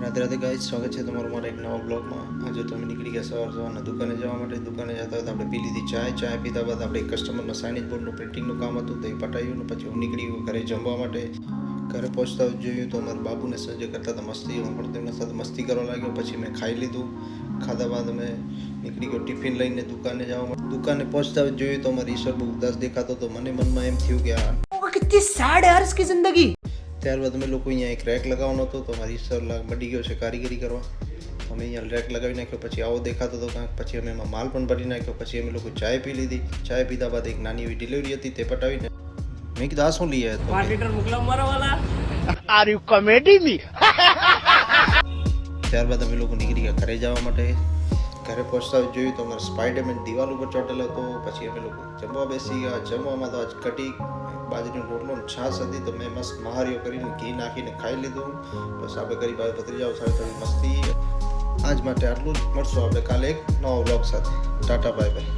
Radhe Radhe guys, સ્વાગત છે તમારું મારા એક નવા બ્લોગમાં. આજે તો અમે નીકળી ગયા સવારના દુકાને જવા માટે. દુકાને જતા હતા આપણે પી લીધી ચા પીધા બાદ આપણે કસ્ટમરના સાઇનેજ બોર્ડનું પ્રિન્ટિંગનું કામ હતું તો એ પટાવ્યું ને પછી હું નીકળી ગયો ઘરે જમવા માટે. ઘરે પહોંચતા જોયું તો અમારા બાબુને સંજય કરતા હતા મસ્તી. હું પણ તેમના સાથે મસ્તી કરવા લાગ્યો. પછી મેં ખાઈ લીધું. ખાધા બાદ અમે નીકળી ગયો ટિફિન લઈને દુકાને જવા માટે. દુકાને પહોંચતા જોયું તો અમારી ઈશ્વર બહુ ઉદાસ દેખાતો તો મને મનમાં એમ થયું કે આ कितनी सैड है यार इसकी जिंदगी। ત્યારબાદ અમે લોકો અહીંયા એક રેક લગાવવાનો હતો તો મારી સર મળી ગયો છે કારીગરી કરવા. અમે અહીંયા રેક લગાવી નાખ્યો. પછી આવો દેખાતો હતો કાંઈક. પછી અમે એમાં માલ પણ ભરી નાખ્યો. પછી અમે લોકો ચાય પી લીધી. ચાય પીધા બાદ એક નાની એવી ડિલિવરી હતી તે પટાવીને મેં કીધું આ શું લઈ આવ્યા? 5 लीटर मुगला मारा वाला। Are you comedy me? ત્યારબાદ અમે લોકો નીકળી ગયા ઘરે જવા માટે. ઘરે પહોંચતા જોયું તો અમારે સ્પાઈડરમેન દિવાલ ઉપર ચોટેલો હતો. પછી અમે લોકો જમવા બેસી ગયા. જમવામાં તો આજ કઢી, બાજરીનો રોટલો ને છાશ હતી તો મેં મસ્ત મહારીઓ કરીને ઘી નાખીને ખાઈ લીધું. બસ આપણે ગરીબ ભાઈ ભત્રીજાઓ સાથે થોડી મસ્તી. આજ માટે આટલું જ. મળશું આપણે કાલે એક નવા વ્લોગ સાથે. Tata bye bye.